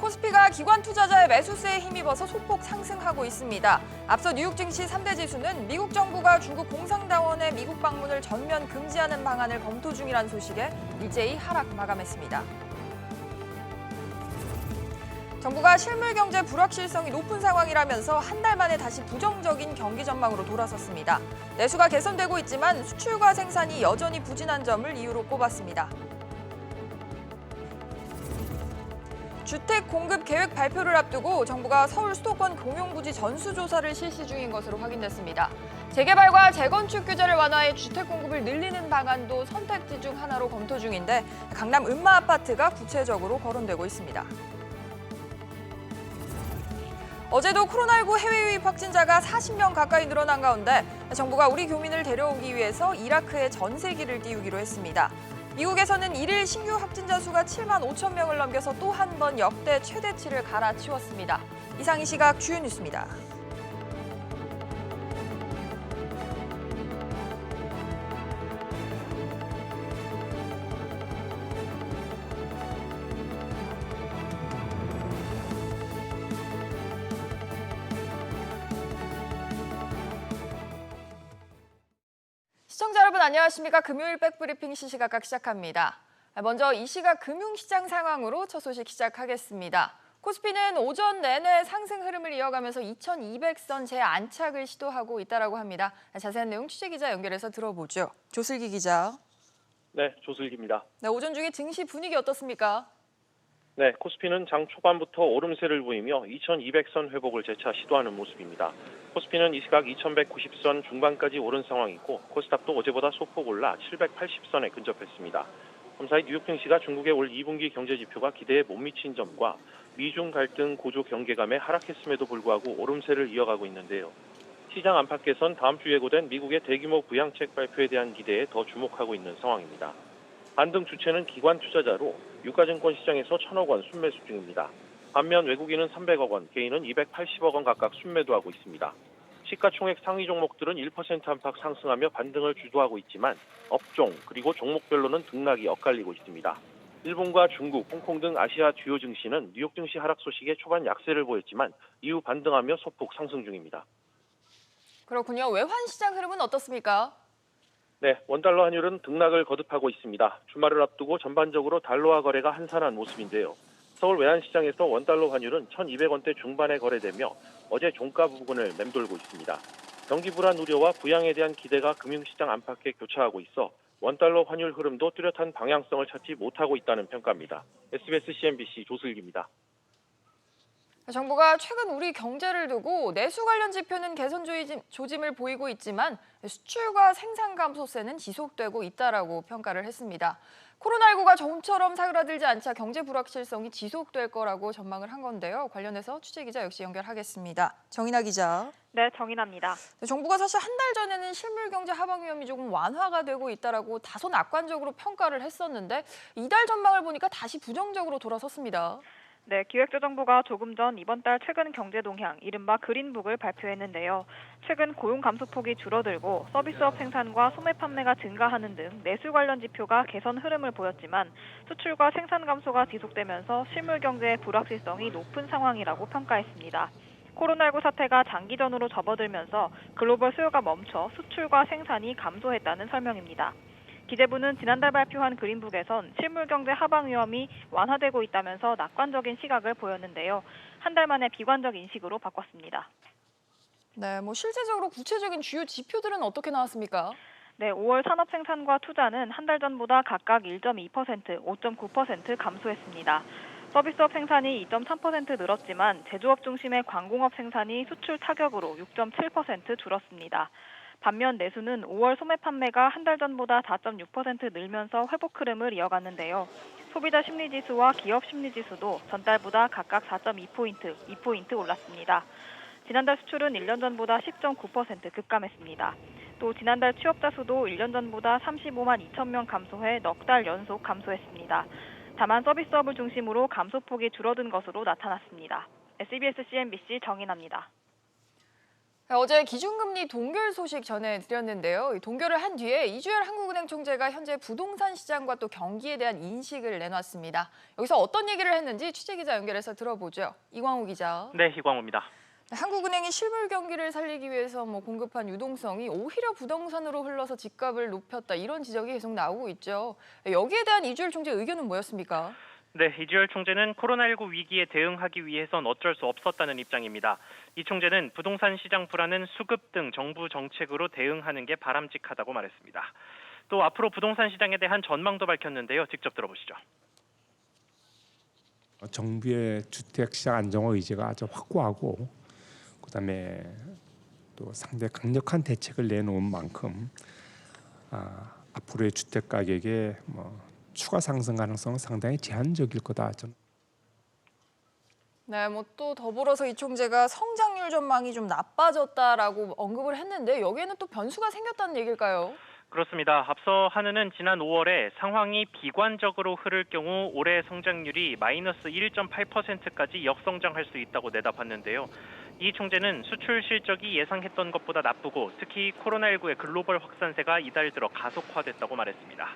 코스피가 기관 투자자의 매수세에 힘입어서 소폭 상승하고 있습니다. 앞서 뉴욕 증시 3대 지수는 미국 정부가 중국 공산당원의 미국 방문을 전면 금지하는 방안을 검토 중이라는 소식에 일제히 하락 마감했습니다. 정부가 실물 경제 불확실성이 높은 상황이라면서 한 달 만에 다시 부정적인 경기 전망으로 돌아섰습니다. 내수가 개선되고 있지만 수출과 생산이 여전히 부진한 점을 이유로 꼽았습니다. 주택 공급 계획 발표를 앞두고 정부가 서울 수도권 공용부지 전수조사를 실시 중인 것으로 확인됐습니다. 재개발과 재건축 규제를 완화해 주택 공급을 늘리는 방안도 선택지 중 하나로 검토 중인데 강남 은마 아파트가 구체적으로 거론되고 있습니다. 어제도 코로나19 해외 유입 확진자가 40명 가까이 늘어난 가운데 정부가 우리 교민을 데려오기 위해서 이라크에 전세기를 띄우기로 했습니다. 미국에서는 일일 신규 확진자 수가 7만 5천 명을 넘겨서 또 한 번 역대 최대치를 갈아치웠습니다. 이상 이 시각 주요 뉴스입니다. 시청자 여러분 안녕하십니까? 금요일 백브리핑 시시각각 시작합니다. 먼저 이 시각 금융시장 상황으로 첫 소식 시작하겠습니다. 코스피는 오전 내내 상승 흐름을 이어가면서 2200선 재안착을 시도하고 있다고 합니다. 자세한 내용 취재기자 연결해서 들어보죠. 조슬기 기자. 네, 조슬기입니다. 네, 오전 중에 증시 분위기 어떻습니까? 네, 코스피는 장 초반부터 오름세를 보이며 2200선 회복을 재차 시도하는 모습입니다. 코스피는 이 시각 2190선 중반까지 오른 상황이고 코스닥도 어제보다 소폭 올라 780선에 근접했습니다. 검사의 뉴욕 증시가 중국의 올 2분기 경제 지표가 기대에 못 미친 점과 미중 갈등 고조 경계감에 하락했음에도 불구하고 오름세를 이어가고 있는데요. 시장 안팎에선 다음 주 예고된 미국의 대규모 부양책 발표에 대한 기대에 더 주목하고 있는 상황입니다. 반등 주체는 기관 투자자로 유가증권 시장에서 1,000억 원 순매수 중입니다. 반면 외국인은 300억 원, 개인은 280억 원 각각 순매도하고 있습니다. 시가총액 상위 종목들은 1% 안팎 상승하며 반등을 주도하고 있지만 업종 그리고 종목별로는 등락이 엇갈리고 있습니다. 일본과 중국, 홍콩 등 아시아 주요 증시는 뉴욕 증시 하락 소식에 초반 약세를 보였지만 이후 반등하며 소폭 상승 중입니다. 그렇군요. 외환 시장 흐름은 어떻습니까? 네, 원달러 환율은 등락을 거듭하고 있습니다. 주말을 앞두고 전반적으로 달러화 거래가 한산한 모습인데요. 서울 외환시장에서 원달러 환율은 1,200원대 중반에 거래되며 어제 종가 부근을 맴돌고 있습니다. 경기 불안 우려와 부양에 대한 기대가 금융시장 안팎에 교차하고 있어 원달러 환율 흐름도 뚜렷한 방향성을 찾지 못하고 있다는 평가입니다. SBS CNBC 조슬기입니다. 정부가 최근 우리 경제를 두고 내수 관련 지표는 개선 조짐을 보이고 있지만 수출과 생산 감소세는 지속되고 있다라고 평가를 했습니다. 코로나19가 좀처럼 사그라들지 않자 경제 불확실성이 지속될 거라고 전망을 한 건데요. 관련해서 취재기자 역시 연결하겠습니다. 정인아 기자. 네, 정인아입니다. 정부가 사실 한 달 전에는 실물 경제 하방 위험이 조금 완화가 되고 있다라고 다소 낙관적으로 평가를 했었는데 이달 전망을 보니까 다시 부정적으로 돌아섰습니다. 네, 기획재정부가 조금 전 이번 달 최근 경제 동향, 이른바 그린북을 발표했는데요. 최근 고용 감소폭이 줄어들고 서비스업 생산과 소매 판매가 증가하는 등 내수 관련 지표가 개선 흐름을 보였지만 수출과 생산 감소가 지속되면서 실물 경제의 불확실성이 높은 상황이라고 평가했습니다. 코로나19 사태가 장기전으로 접어들면서 글로벌 수요가 멈춰 수출과 생산이 감소했다는 설명입니다. 기재부는 지난달 발표한 그린북에선 실물 경제 하방 위험이 완화되고 있다면서 낙관적인 시각을 보였는데요. 한 달 만에 비관적 인식으로 바꿨습니다. 네, 실제적으로 구체적인 주요 지표들은 어떻게 나왔습니까? 네, 5월 산업 생산과 투자는 한 달 전보다 각각 1.2%, 5.9% 감소했습니다. 서비스업 생산이 2.3% 늘었지만 제조업 중심의 광공업 생산이 수출 타격으로 6.7% 줄었습니다. 반면 내수는 5월 소매 판매가 한 달 전보다 4.6% 늘면서 회복 흐름을 이어갔는데요. 소비자 심리지수와 기업 심리지수도 전달보다 각각 4.2포인트, 2포인트 올랐습니다. 지난달 수출은 1년 전보다 10.9% 급감했습니다. 또 지난달 취업자 수도 1년 전보다 35만 2천 명 감소해 넉 달 연속 감소했습니다. 다만 서비스업을 중심으로 감소폭이 줄어든 것으로 나타났습니다. SBS CNBC 정인아입니다. 어제 기준금리 동결 소식 전해드렸는데요. 이 동결을 한 뒤에 이주열 한국은행 총재가 현재 부동산 시장과 또 경기에 대한 인식을 내놨습니다. 여기서 어떤 얘기를 했는지 취재기자 연결해서 들어보죠. 이광우 기자. 네, 이광우입니다. 한국은행이 실물 경기를 살리기 위해서 공급한 유동성이 오히려 부동산으로 흘러서 집값을 높였다, 이런 지적이 계속 나오고 있죠. 여기에 대한 이주열 총재 의견은 뭐였습니까? 네, 이주열 총재는 코로나19 위기에 대응하기 위해선 어쩔 수 없었다는 입장입니다. 이 총재는 부동산 시장 불안은 수급 등 정부 정책으로 대응하는 게 바람직하다고 말했습니다. 또 앞으로 부동산 시장에 대한 전망도 밝혔는데요. 직접 들어보시죠. 정부의 주택시장 안정화 의지가 아주 확고하고, 그다음에 또 상당히 강력한 대책을 내놓은 만큼 앞으로의 주택 가격의 추가 상승 가능성은 상당히 제한적일 거다. 네, 또 더불어서 이 총재가 성장률 전망이 좀 나빠졌다라고 언급을 했는데 여기에는 또 변수가 생겼다는 얘기일까요? 그렇습니다. 앞서 한은은 지난 5월에 상황이 비관적으로 흐를 경우 올해 성장률이 마이너스 1.8%까지 역성장할 수 있다고 내다봤는데요. 이 총재는 수출 실적이 예상했던 것보다 나쁘고 특히 코로나19의 글로벌 확산세가 이달 들어 가속화됐다고 말했습니다.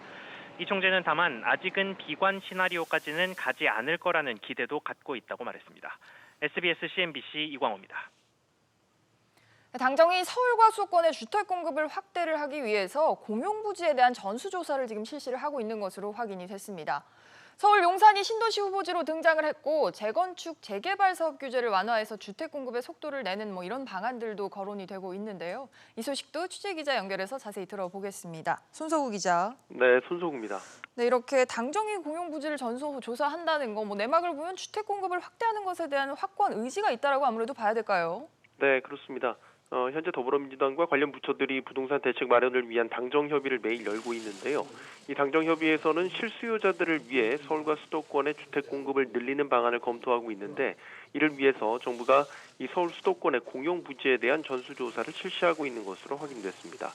이 총재는 다만 아직은 비관 시나리오까지는 가지 않을 거라는 기대도 갖고 있다고 말했습니다. SBS CNBC 이광호입니다. 당정이 서울과 수도권의 주택 공급을 확대를 하기 위해서 공용부지에 대한 전수조사를 지금 실시를 하고 있는 것으로 확인이 됐습니다. 서울 용산이 신도시 후보지로 등장을 했고 재건축, 재개발 사업 규제를 완화해서 주택 공급의 속도를 내는 이런 방안들도 거론이 되고 있는데요. 이 소식도 취재기자 연결해서 자세히 들어보겠습니다. 손석우 기자. 네, 손석우입니다. 네, 이렇게 당정이 공용부지를 전수조사한다는 거, 내막을 보면 주택 공급을 확대하는 것에 대한 확고한 의지가 있다라고 아무래도 봐야 될까요? 네, 그렇습니다. 현재 더불어민주당과 관련 부처들이 부동산 대책 마련을 위한 당정협의를 매일 열고 있는데요. 이 당정협의에서는 실수요자들을 위해 서울과 수도권의 주택 공급을 늘리는 방안을 검토하고 있는데, 이를 위해서 정부가 이 서울 수도권의 공용부지에 대한 전수조사를 실시하고 있는 것으로 확인됐습니다.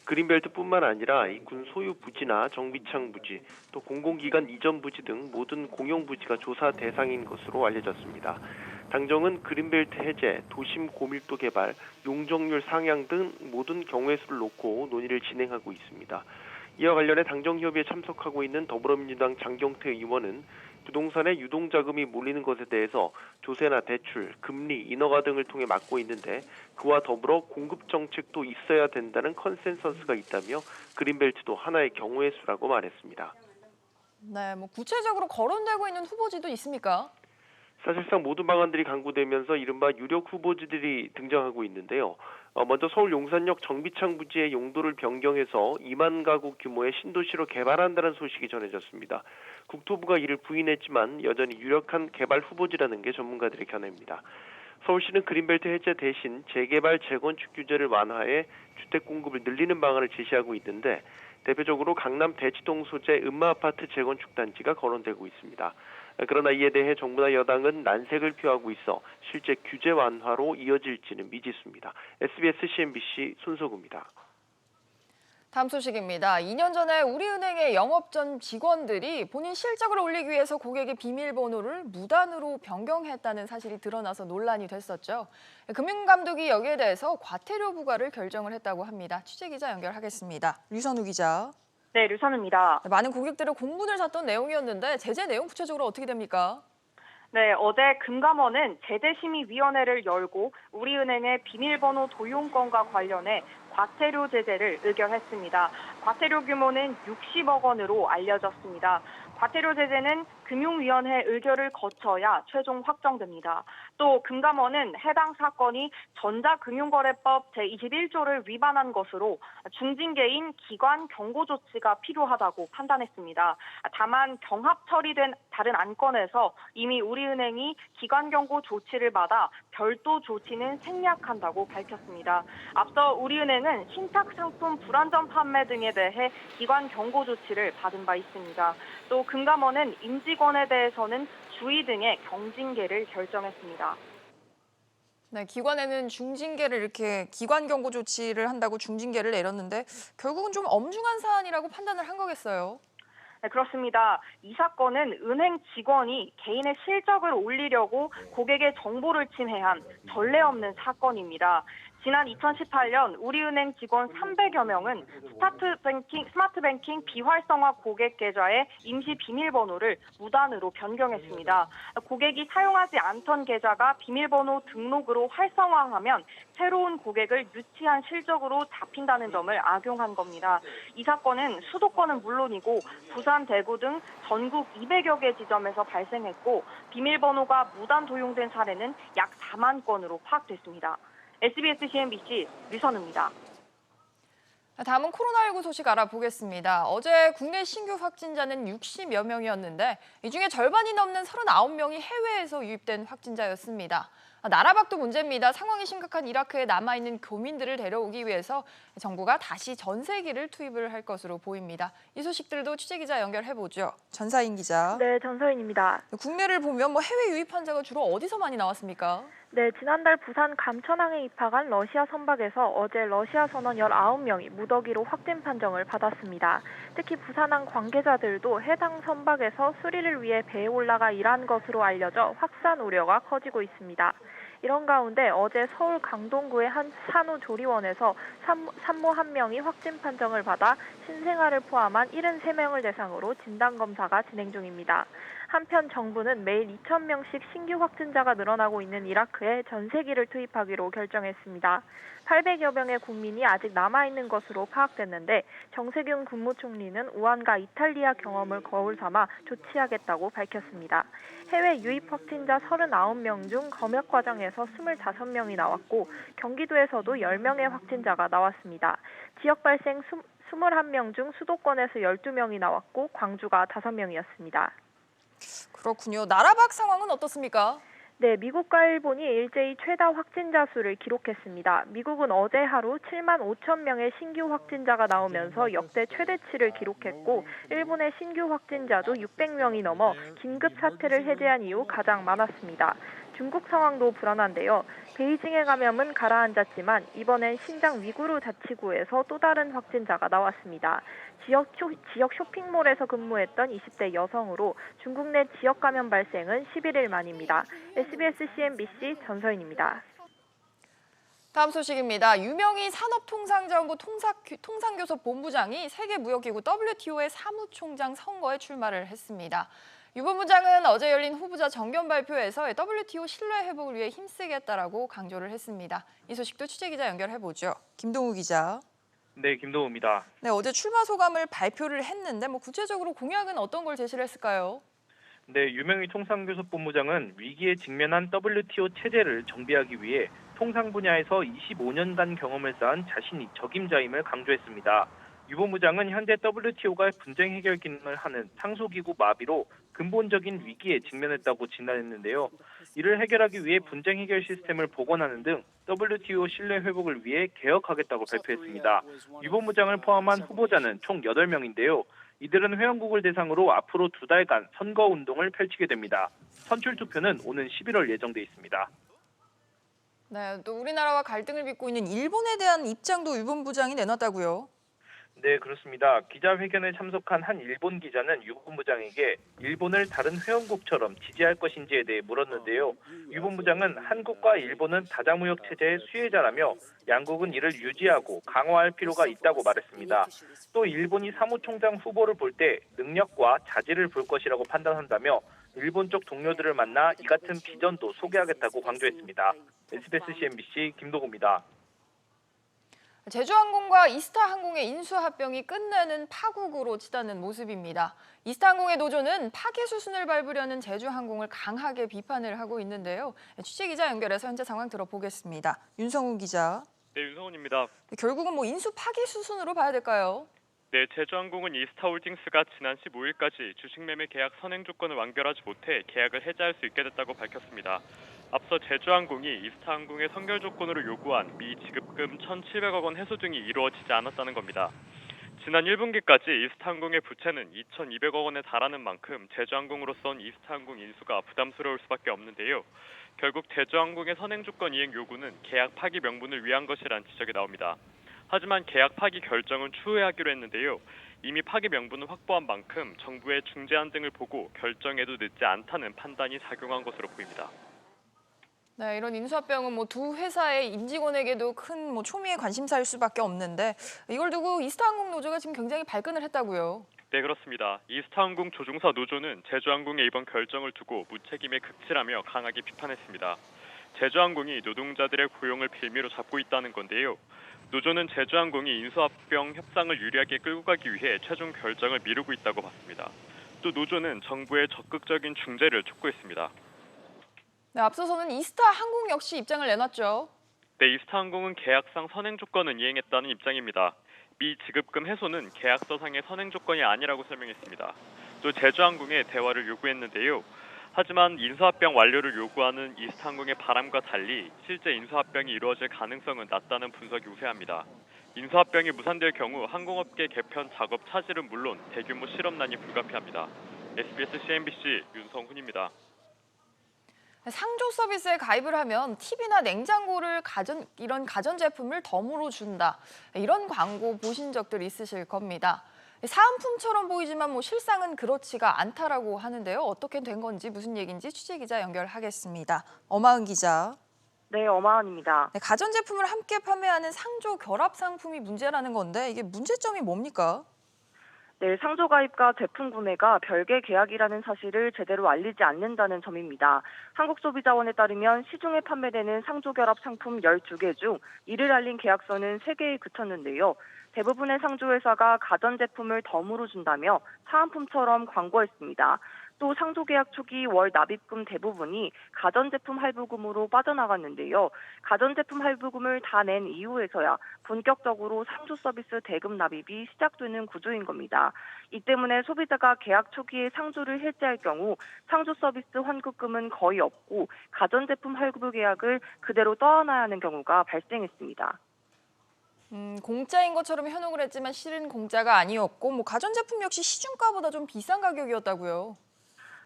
그린벨트뿐만 아니라 이 군 소유 부지나 정비창 부지, 또 공공기관 이전 부지 등 모든 공용부지가 조사 대상인 것으로 알려졌습니다. 당정은 그린벨트 해제, 도심 고밀도 개발, 용적률 상향 등 모든 경우의 수를 놓고 논의를 진행하고 있습니다. 이와 관련해 당정협의에 참석하고 있는 더불어민주당 장경태 의원은 부동산에 유동자금이 몰리는 것에 대해서 조세나 대출, 금리, 인허가 등을 통해 막고 있는데, 그와 더불어 공급 정책도 있어야 된다는 컨센서스가 있다며 그린벨트도 하나의 경우의 수라고 말했습니다. 네, 구체적으로 거론되고 있는 후보지도 있습니까? 사실상 모든 방안들이 강구되면서 이른바 유력 후보지들이 등장하고 있는데요. 먼저 서울 용산역 정비창 부지의 용도를 변경해서 2만 가구 규모의 신도시로 개발한다는 소식이 전해졌습니다. 국토부가 이를 부인했지만 여전히 유력한 개발 후보지라는 게 전문가들의 견해입니다. 서울시는 그린벨트 해제 대신 재개발, 재건축 규제를 완화해 주택 공급을 늘리는 방안을 제시하고 있는데, 대표적으로 강남 대치동 소재 음마아파트 재건축 단지가 거론되고 있습니다. 그러나 이에 대해 정부나 여당은 난색을 표하고 있어 실제 규제 완화로 이어질지는 미지수입니다. SBS CNBC 손석우입니다. 다음 소식입니다. 2년 전에 우리은행의 영업전 직원들이 본인 실적을 올리기 위해서 고객의 비밀번호를 무단으로 변경했다는 사실이 드러나서 논란이 됐었죠. 금융감독이 여기에 대해서 과태료 부과를 결정을 했다고 합니다. 취재기자 연결하겠습니다. 류선우 기자. 네, 류선우입니다. 많은 고객들을 공분을 샀던 내용이었는데 제재 내용 구체적으로 어떻게 됩니까? 네, 어제 금감원은 제재심의위원회를 열고 우리은행의 비밀번호 도용권과 관련해 과태료 제재를 의결했습니다. 과태료 규모는 60억 원으로 알려졌습니다. 과태료 제재는 금융위원회 의결을 거쳐야 최종 확정됩니다. 또 금감원은 해당 사건이 전자금융거래법 제21조를 위반한 것으로 중징계인 기관 경고 조치가 필요하다고 판단했습니다. 다만 경합 처리된 다른 안건에서 이미 우리은행이 기관 경고 조치를 받아 별도 조치는 생략한다고 밝혔습니다. 앞서 우리은행은 신탁상품 불안전 판매 등에 대해 기관 경고 조치를 받은 바 있습니다. 또 금감원은 임직원에 대해서는 주의 등의 경징계를 결정했습니다. 네, 기관에는 중징계를 이렇게 기관 경고 조치를 한다고 중징계를 내렸는데 결국은 좀 엄중한 사안이라고 판단을 한 거겠어요. 네, 그렇습니다. 이 사건은 은행 직원이 개인의 실적을 올리려고 고객의 정보를 침해한 전례 없는 사건입니다. 지난 2018년 우리은행 직원 300여 명은 스마트뱅킹 비활성화 고객 계좌의 임시 비밀번호를 무단으로 변경했습니다. 고객이 사용하지 않던 계좌가 비밀번호 등록으로 활성화하면 새로운 고객을 유치한 실적으로 잡힌다는 점을 악용한 겁니다. 이 사건은 수도권은 물론이고 부산, 대구 등 전국 200여 개 지점에서 발생했고 비밀번호가 무단 도용된 사례는 약 4만 건으로 파악됐습니다. SBS CNBC 류선우입니다. 다음은 코로나19 소식 알아보겠습니다. 어제 국내 신규 확진자는 60여 명이었는데 이 중에 절반이 넘는 39명이 해외에서 유입된 확진자였습니다. 나라 밖도 문제입니다. 상황이 심각한 이라크에 남아있는 교민들을 데려오기 위해서 정부가 다시 전세기를 투입을 할 것으로 보입니다. 이 소식들도 취재기자 연결해보죠. 전사인 기자. 네, 전서인입니다. 국내를 보면 해외 유입 환자가 주로 어디서 많이 나왔습니까? 네, 지난달 부산 감천항에 입학한 러시아 선박에서 어제 러시아 선원 19명이 무더기로 확진 판정을 받았습니다. 특히 부산항 관계자들도 해당 선박에서 수리를 위해 배에 올라가 일한 것으로 알려져 확산 우려가 커지고 있습니다. 이런 가운데 어제 서울 강동구의 한 산후조리원에서 산모 1명이 확진 판정을 받아 신생아를 포함한 73명을 대상으로 진단검사가 진행 중입니다. 한편 정부는 매일 2,000명씩 신규 확진자가 늘어나고 있는 이라크에 전세기를 투입하기로 결정했습니다. 800여 명의 국민이 아직 남아있는 것으로 파악됐는데 정세균 국무총리는 우한과 이탈리아 경험을 거울 삼아 조치하겠다고 밝혔습니다. 해외 유입 확진자 39명 중 검역 과정에서 25명이 나왔고 경기도에서도 10명의 확진자가 나왔습니다. 지역 발생 21명 중 수도권에서 12명이 나왔고 광주가 5명이었습니다. 그렇군요. 나라 밖 상황은 어떻습니까? 네, 미국과 일본이 일제히 최다 확진자 수를 기록했습니다. 미국은 어제 하루 7만 5천 명의 신규 확진자가 나오면서 역대 최대치를 기록했고 일본의 신규 확진자도 600명이 넘어 긴급 사태를 해제한 이후 가장 많았습니다. 중국 상황도 불안한데요. 베이징의 감염은 가라앉았지만 이번엔 신장 위구르 자치구에서 또 다른 확진자가 나왔습니다. 지역 쇼핑몰에서 근무했던 20대 여성으로 중국 내 지역 감염 발생은 11일 만입니다. SBS CNBC 전서인입니다. 다음 소식입니다. 유명희 산업통상자원부 통상교섭 본부장이 세계무역기구 WTO의 사무총장 선거에 출마를 했습니다. 유 본부장은 어제 열린 후보자 정견 발표에서 WTO 신뢰 회복을 위해 힘쓰겠다라고 강조를 했습니다. 이 소식도 취재기자 연결해보죠. 김동우 기자. 네, 김동우입니다. 네, 어제 출마 소감을 발표를 했는데 구체적으로 공약은 어떤 걸 제시를 했을까요? 네, 유명희 통상교섭본부장은 위기에 직면한 WTO 체제를 정비하기 위해 통상 분야에서 25년간 경험을 쌓은 자신이 적임자임을 강조했습니다. 유 본부장은 현재 WTO가 분쟁 해결 기능을 하는 상소기구 마비로 근본적인 위기에 직면했다고 진단했는데요. 이를 해결하기 위해 분쟁 해결 시스템을 복원하는 등 WTO 신뢰 회복을 위해 개혁하겠다고 발표했습니다. 유 본부장을 포함한 후보자는 총 8명인데요. 이들은 회원국을 대상으로 앞으로 2달간 선거운동을 펼치게 됩니다. 선출 투표는 오는 11월 예정돼 있습니다. 네, 또 우리나라와 갈등을 빚고 있는 일본에 대한 입장도 유 본부장이 내놨다고요? 네, 그렇습니다. 기자회견에 참석한 한 일본 기자는 유 본부장에게 일본을 다른 회원국처럼 지지할 것인지에 대해 물었는데요. 유 본부장은 한국과 일본은 다자무역 체제의 수혜자라며 양국은 이를 유지하고 강화할 필요가 있다고 말했습니다. 또 일본이 사무총장 후보를 볼 때 능력과 자질을 볼 것이라고 판단한다며 일본 쪽 동료들을 만나 이 같은 비전도 소개하겠다고 강조했습니다. SBS CNBC 김도구입니다. 제주항공과 이스타항공의 인수합병이 끝내는 파국으로 치닫는 모습입니다. 이스타항공의 노조는 파기 수순을 밟으려는 제주항공을 강하게 비판을 하고 있는데요. 취재기자 연결해서 현재 상황 들어보겠습니다. 윤성우 기자. 네, 윤성훈입니다. 결국은 인수 파기 수순으로 봐야 될까요? 네, 제주항공은 이스타홀딩스가 지난 15일까지 주식 매매 계약 선행 조건을 완결하지 못해 계약을 해지할 수 있게 됐다고 밝혔습니다. 앞서 제주항공이 이스타항공의 선결 조건으로 요구한 미 지급금 1,700억 원 회수 등이 이루어지지 않았다는 겁니다. 지난 1분기까지 이스타항공의 부채는 2,200억 원에 달하는 만큼 제주항공으로선 이스타항공 인수가 부담스러울 수밖에 없는데요. 결국 제주항공의 선행 조건 이행 요구는 계약 파기 명분을 위한 것이라는 지적이 나옵니다. 하지만 계약 파기 결정은 추후에 하기로 했는데요. 이미 파기 명분을 확보한 만큼 정부의 중재안 등을 보고 결정에도 늦지 않다는 판단이 작용한 것으로 보입니다. 네, 이런 인수합병은 뭐 두 회사의 임직원에게도 큰 초미의 관심사일 수밖에 없는데 이걸 두고 이스타항공 노조가 지금 굉장히 발끈을 했다고요. 네, 그렇습니다. 이스타항공 조종사 노조는 제주항공의 이번 결정을 두고 무책임에 극치라며 강하게 비판했습니다. 제주항공이 노동자들의 고용을 빌미로 잡고 있다는 건데요. 노조는 제주항공이 인수합병 협상을 유리하게 끌고 가기 위해 최종 결정을 미루고 있다고 봤습니다. 또 노조는 정부의 적극적인 중재를 촉구했습니다. 네, 앞서서는 이스타항공 역시 입장을 내놨죠. 네, 이스타항공은 계약상 선행 조건은 이행했다는 입장입니다. 미 지급금 해소는 계약서상의 선행 조건이 아니라고 설명했습니다. 또 제주항공에 대화를 요구했는데요. 하지만 인수합병 완료를 요구하는 이스타항공의 바람과 달리 실제 인수합병이 이루어질 가능성은 낮다는 분석이 우세합니다. 인수합병이 무산될 경우 항공업계 개편 작업 차질은 물론 대규모 실업난이 불가피합니다. SBS CNBC 윤성훈입니다. 상조 서비스에 가입을 하면 TV나 냉장고를 이런 가전제품을 덤으로 준다. 이런 광고 보신 적들 있으실 겁니다. 사은품처럼 보이지만 실상은 그렇지가 않다라고 하는데요. 어떻게 된 건지 무슨 얘기인지 취재기자 연결하겠습니다. 엄하은 기자. 네, 엄하은입니다. 네, 가전제품을 함께 판매하는 상조 결합 상품이 문제라는 건데 이게 문제점이 뭡니까? 네, 상조 가입과 제품 구매가 별개 계약이라는 사실을 제대로 알리지 않는다는 점입니다. 한국소비자원에 따르면 시중에 판매되는 상조 결합 상품 12개 중 이를 알린 계약서는 3개에 그쳤는데요. 대부분의 상조회사가 가전제품을 덤으로 준다며 사은품처럼 광고했습니다. 또 상조 계약 초기 월 납입금 대부분이 가전제품 할부금으로 빠져나갔는데요. 가전제품 할부금을 다 낸 이후에서야 본격적으로 상조 서비스 대금 납입이 시작되는 구조인 겁니다. 이 때문에 소비자가 계약 초기에 상조를 해지할 경우 상조 서비스 환급금은 거의 없고 가전제품 할부 계약을 그대로 떠안아야 하는 경우가 발생했습니다. 공짜인 것처럼 현혹을 했지만 실은 공짜가 아니었고 가전제품 역시 시중가보다 좀 비싼 가격이었다고요.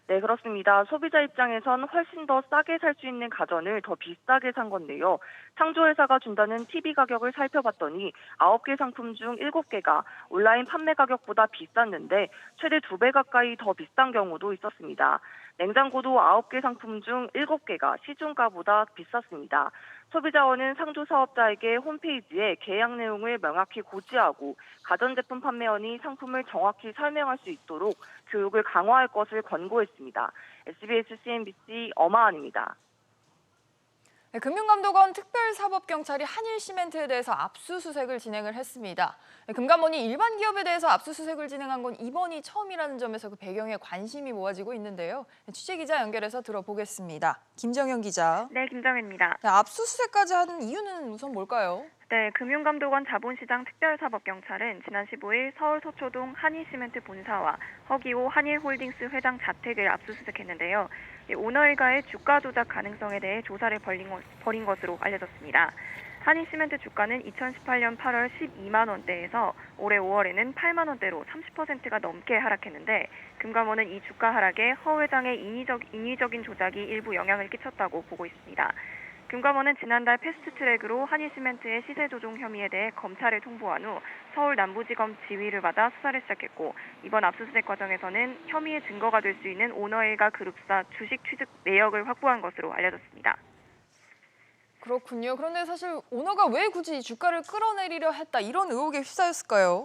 네, 그렇습니다. 소비자 입장에선 훨씬 더 싸게 살 수 있는 가전을 더 비싸게 산 건데요. 상조회사가 준다는 TV 가격을 살펴봤더니 9개 상품 중 7개가 온라인 판매 가격보다 비쌌는데 최대 2배 가까이 더 비싼 경우도 있었습니다. 냉장고도 9개 상품 중 7개가 시중가보다 비쌌습니다. 소비자원은 상조 사업자에게 홈페이지에 계약 내용을 명확히 고지하고 가전제품 판매원이 상품을 정확히 설명할 수 있도록 교육을 강화할 것을 권고했습니다. SBS CNBC 엄하은입니다. 네, 금융감독원 특별사법경찰이 한일시멘트에 대해서 압수수색을 진행을 했습니다. 네, 금감원이 일반 기업에 대해서 압수수색을 진행한 건 이번이 처음이라는 점에서 그 배경에 관심이 모아지고 있는데요. 네, 취재기자 연결해서 들어보겠습니다. 김정현 기자. 네, 김정현입니다. 네, 압수수색까지 하는 이유는 우선 뭘까요? 네, 금융감독원 자본시장 특별사법경찰은 지난 15일 서울 서초동 한일시멘트 본사와 허기호 한일홀딩스 회장 자택을 압수수색했는데요. 오너 일가의 주가 조작 가능성에 대해 조사를 벌인 것으로 알려졌습니다. 한일시멘트 주가는 2018년 8월 12만 원대에서 올해 5월에는 8만 원대로 30%가 넘게 하락했는데 금감원은 이 주가 하락에 허 회장의 인위적인 조작이 일부 영향을 끼쳤다고 보고 있습니다. 금감원은 지난달 패스트트랙으로 한일시멘트의 시세 조종 혐의에 대해 검찰에 통보한 후 서울 남부지검 지휘를 받아 수사를 시작했고 이번 압수수색 과정에서는 혐의의 증거가 될 수 있는 오너 일가 그룹사 주식 취득 내역을 확보한 것으로 알려졌습니다. 그렇군요. 그런데 사실 오너가 왜 굳이 주가를 끌어내리려 했다 이런 의혹에 휩싸였을까요?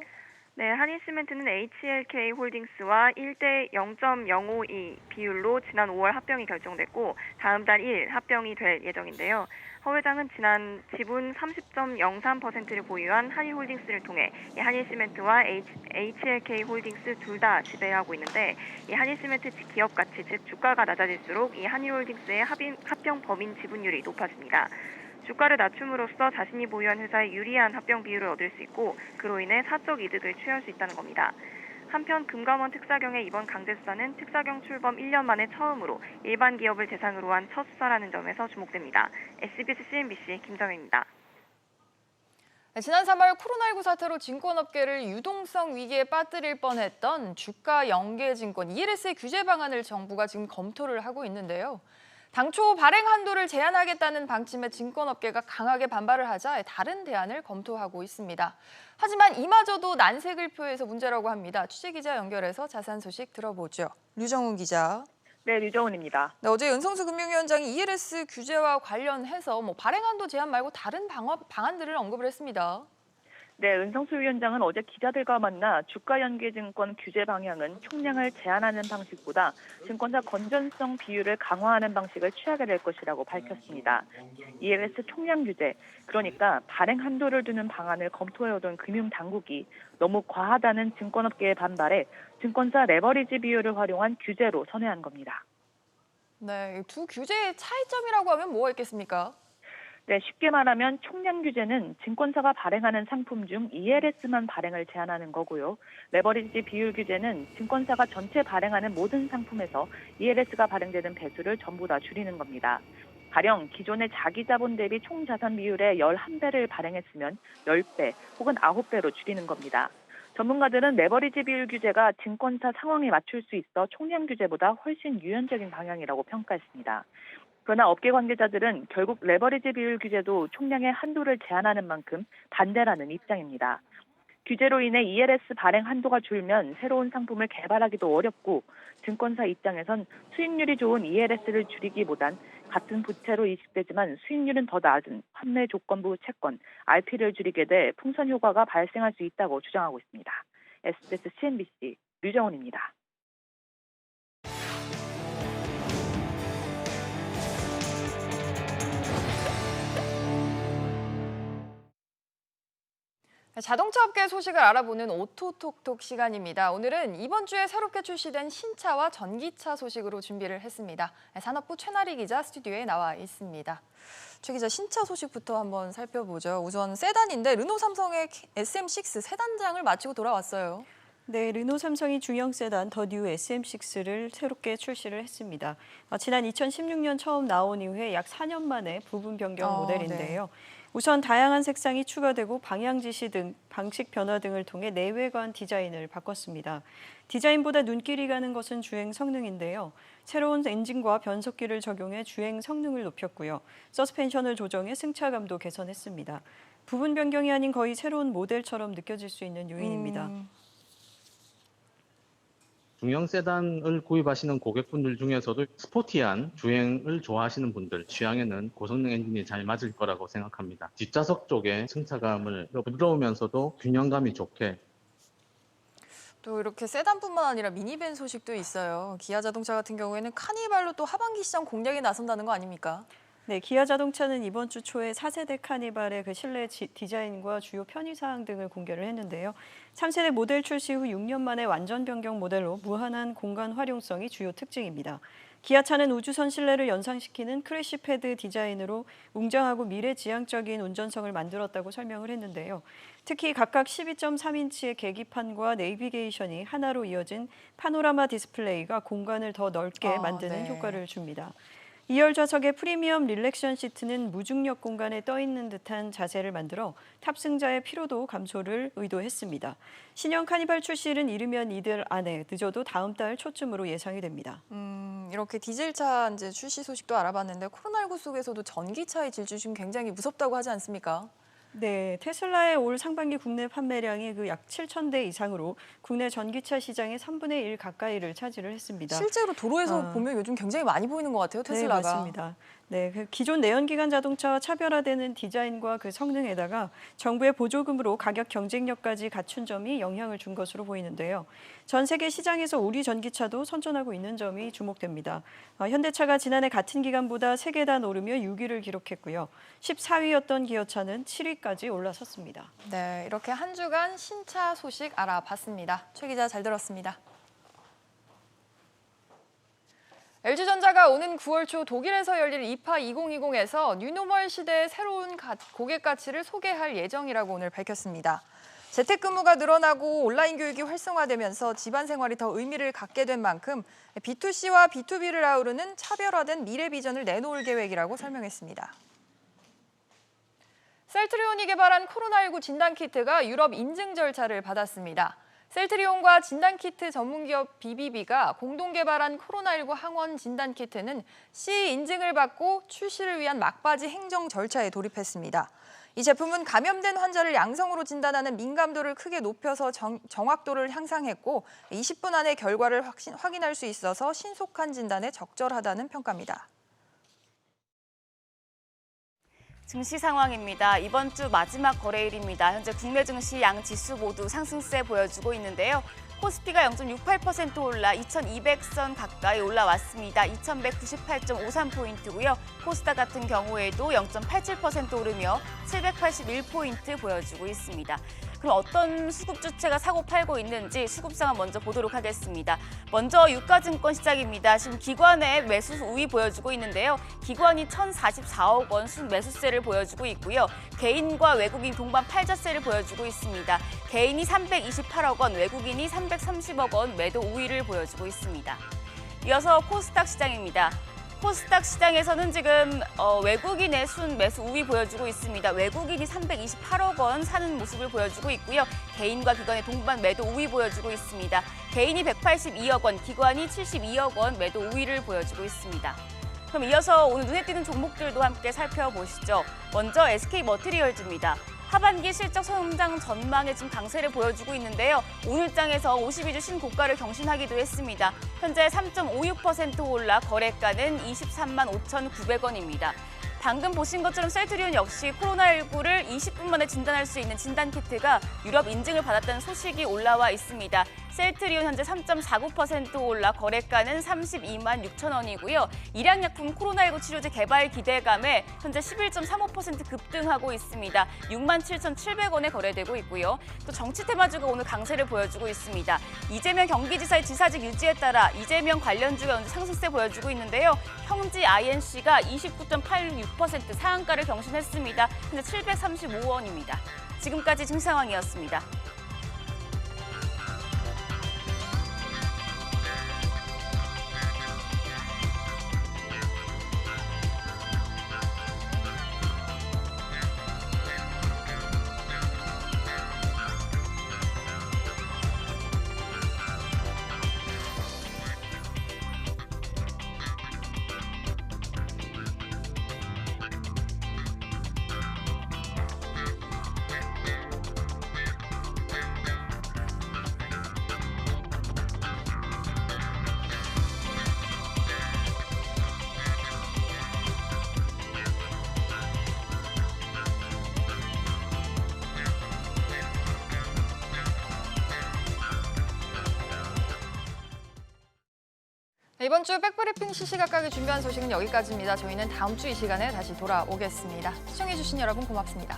네, 한일시멘트는 HLK 홀딩스와 1대 0.052 비율로 지난 5월 합병이 결정됐고 다음 달 1일 합병이 될 예정인데요. 허 회장은 지난 지분 30.03%를 보유한 한일홀딩스를 통해 한일시멘트와 HLK 홀딩스 둘 다 지배하고 있는데 이 한일시멘트 기업 가치 즉 주가가 낮아질수록 이 한일홀딩스의 합병 법인 지분율이 높아집니다. 주가를 낮춤으로써 자신이 보유한 회사에 유리한 합병 비율을 얻을 수 있고 그로 인해 사적 이득을 취할 수 있다는 겁니다. 한편 금감원 특사경의 이번 강제 수사는 특사경 출범 1년 만에 처음으로 일반 기업을 대상으로 한 첫 수사라는 점에서 주목됩니다. SBS CNBC 김정혜입니다. 네, 지난 3월 코로나19 사태로 증권업계를 유동성 위기에 빠뜨릴 뻔했던 주가 연계증권 ELS의 규제 방안을 정부가 지금 검토를 하고 있는데요. 당초 발행 한도를 제한하겠다는 방침에 증권업계가 강하게 반발을 하자 다른 대안을 검토하고 있습니다. 하지만 이마저도 난색을 표해서 문제라고 합니다. 취재기자 연결해서 자세한 소식 들어보죠. 류정훈 기자. 네, 류정훈입니다. 네, 어제 은성수 금융위원장이 ELS 규제와 관련해서 발행 한도 제한 말고 다른 방안들을 언급을 했습니다. 네, 은성수 위원장은 어제 기자들과 만나 주가연계증권 규제 방향은 총량을 제한하는 방식보다 증권사 건전성 비율을 강화하는 방식을 취하게 될 것이라고 밝혔습니다. ELS 총량 규제, 그러니까 발행 한도를 두는 방안을 검토해오던 금융당국이 너무 과하다는 증권업계의 반발에 증권사 레버리지 비율을 활용한 규제로 선회한 겁니다. 네, 두 규제의 차이점이라고 하면 뭐가 있겠습니까? 네, 쉽게 말하면 총량 규제는 증권사가 발행하는 상품 중 ELS만 발행을 제한하는 거고요. 레버리지 비율 규제는 증권사가 전체 발행하는 모든 상품에서 ELS가 발행되는 배수를 전부 다 줄이는 겁니다. 가령 기존의 자기 자본 대비 총 자산 비율의 11배를 발행했으면 10배 혹은 9배로 줄이는 겁니다. 전문가들은 레버리지 비율 규제가 증권사 상황에 맞출 수 있어 총량 규제보다 훨씬 유연적인 방향이라고 평가했습니다. 그러나 업계 관계자들은 결국 레버리지 비율 규제도 총량의 한도를 제한하는 만큼 반대라는 입장입니다. 규제로 인해 ELS 발행 한도가 줄면 새로운 상품을 개발하기도 어렵고 증권사 입장에선 수익률이 좋은 ELS를 줄이기보단 같은 부채로 이식되지만 수익률은 더 낮은 환매 조건부 채권, RP를 줄이게 돼 풍선 효과가 발생할 수 있다고 주장하고 있습니다. SBS CNBC 류정훈입니다. 자동차 업계 소식을 알아보는 오토톡톡 시간입니다. 오늘은 이번 주에 새롭게 출시된 신차와 전기차 소식으로 준비를 했습니다. 산업부 최나리 기자 스튜디오에 나와 있습니다. 최 기자, 신차 소식부터 한번 살펴보죠. 우선 세단인데 르노 삼성의 SM6 세단장을 마치고 돌아왔어요. 네, 르노 삼성이 중형 세단 더 뉴 SM6를 새롭게 출시를 했습니다. 지난 2016년 처음 나온 이후에 약 4년 만에 부분 변경 모델인데요. 네. 우선 다양한 색상이 추가되고 방향 지시 등 방식 변화 등을 통해 내외관 디자인을 바꿨습니다. 디자인보다 눈길이 가는 것은 주행 성능인데요. 새로운 엔진과 변속기를 적용해 주행 성능을 높였고요. 서스펜션을 조정해 승차감도 개선했습니다. 부분 변경이 아닌 거의 새로운 모델처럼 느껴질 수 있는 요인입니다. 중형 세단을 구입하시는 고객분들 중에서도 스포티한 주행을 좋아하시는 분들 취향에는 고성능 엔진이 잘 맞을 거라고 생각합니다. 뒷좌석 쪽에 승차감을 부드러우면서도 균형감이 좋게. 또 이렇게 세단뿐만 아니라 미니밴 소식도 있어요. 기아 자동차 같은 경우에는 카니발로 또 하반기 시장 공략에 나선다는 거 아닙니까? 네, 기아 자동차는 이번 주 초에 4세대 카니발의 실내 디자인과 주요 편의사항 등을 공개를 했는데요. 3세대 모델 출시 후 6년 만에 완전 변경 모델로 무한한 공간 활용성이 주요 특징입니다. 기아차는 우주선 실내를 연상시키는 크래시 패드 디자인으로 웅장하고 미래지향적인 운전성을 만들었다고 설명을 했는데요. 특히 각각 12.3인치의 계기판과 내비게이션이 하나로 이어진 파노라마 디스플레이가 공간을 더 넓게 만드는 효과를 줍니다. 2열 좌석의 프리미엄 릴렉션 시트는 무중력 공간에 떠있는 듯한 자세를 만들어 탑승자의 피로도 감소를 의도했습니다. 신형 카니발 출시는 이르면 이들 안에 늦어도 다음 달 초쯤으로 예상이 됩니다. 이렇게 디젤차 이제 출시 소식도 알아봤는데 코로나19 속에서도 전기차의 질주 지금 굉장히 무섭다고 하지 않습니까? 네, 테슬라의 올 상반기 국내 판매량이 약 7,000대 이상으로 국내 전기차 시장의 3분의 1 가까이를 차지를 했습니다. 실제로 도로에서 보면 요즘 굉장히 많이 보이는 것 같아요, 테슬라가. 네, 맞습니다. 네, 기존 내연기관 자동차와 차별화되는 디자인과 그 성능에다가 정부의 보조금으로 가격 경쟁력까지 갖춘 점이 영향을 준 것으로 보이는데요. 전 세계 시장에서 우리 전기차도 선전하고 있는 점이 주목됩니다. 현대차가 지난해 같은 기간보다 3계단 오르며 6위를 기록했고요. 14위였던 기어차는 7위까지 올라섰습니다. 네, 이렇게 한 주간 신차 소식 알아봤습니다. 최 기자 잘 들었습니다. LG전자가 오는 9월 초 독일에서 열릴 이파 2020에서 뉴노멀 시대의 새로운 고객 가치를 소개할 예정이라고 오늘 밝혔습니다. 재택근무가 늘어나고 온라인 교육이 활성화되면서 집안 생활이 더 의미를 갖게 된 만큼 B2C와 B2B를 아우르는 차별화된 미래 비전을 내놓을 계획이라고 설명했습니다. 셀트리온이 개발한 코로나19 진단키트가 유럽 인증 절차를 받았습니다. 셀트리온과 진단키트 전문기업 BBB가 공동 개발한 코로나19 항원 진단키트는 CE 인증을 받고 출시를 위한 막바지 행정 절차에 돌입했습니다. 이 제품은 감염된 환자를 양성으로 진단하는 민감도를 크게 높여서 정확도를 향상했고 20분 안에 결과를 확인할 수 있어서 신속한 진단에 적절하다는 평가입니다. 증시 상황입니다. 이번 주 마지막 거래일입니다. 현재 국내 증시 양 지수 모두 상승세 보여주고 있는데요. 코스피가 0.68% 올라 2200선 가까이 올라왔습니다. 2198.53포인트고요. 코스닥 같은 경우에도 0.87% 오르며 781포인트 보여주고 있습니다. 그럼 어떤 수급 주체가 사고 팔고 있는지 수급 상황 먼저 보도록 하겠습니다. 먼저 유가증권 시장입니다. 지금 기관의 매수 우위 보여주고 있는데요. 기관이 1,044억 원 순매수세를 보여주고 있고요. 개인과 외국인 동반 팔자세를 보여주고 있습니다. 개인이 328억 원, 외국인이 330억 원 매도 우위를 보여주고 있습니다. 이어서 코스닥 시장입니다. 코스닥 시장에서는 지금 외국인의 순매수 우위 보여주고 있습니다. 외국인이 328억 원 사는 모습을 보여주고 있고요. 개인과 기관의 동반 매도 우위 보여주고 있습니다. 개인이 182억 원, 기관이 72억 원 매도 우위를 보여주고 있습니다. 그럼 이어서 오늘 눈에 띄는 종목들도 함께 살펴보시죠. 먼저 SK머티리얼즈입니다. 하반기 실적 성장 전망에 지금 강세를 보여주고 있는데요. 오늘장에서 52주 신고가를 경신하기도 했습니다. 현재 3.56% 올라 거래가는 23만 5,900원입니다. 방금 보신 것처럼 셀트리온 역시 코로나19를 20분 만에 진단할 수 있는 진단키트가 유럽 인증을 받았다는 소식이 올라와 있습니다. 셀트리온 현재 3.49% 올라 거래가는 32만 6천 원이고요. 일양약품 코로나19 치료제 개발 기대감에 현재 11.35% 급등하고 있습니다. 6만 7,700원에 거래되고 있고요. 또 정치 테마주가 오늘 강세를 보여주고 있습니다. 이재명 경기지사의 지사직 유지에 따라 이재명 관련주가 현재 상승세 보여주고 있는데요. 형지 INC가 29.86% 상한가를 경신했습니다. 현재 735원입니다. 지금까지 증시 상황이었습니다. 이번 주 백브리핑 시시각각이 준비한 소식은 여기까지입니다. 저희는 다음 주 이 시간에 다시 돌아오겠습니다. 시청해주신 여러분 고맙습니다.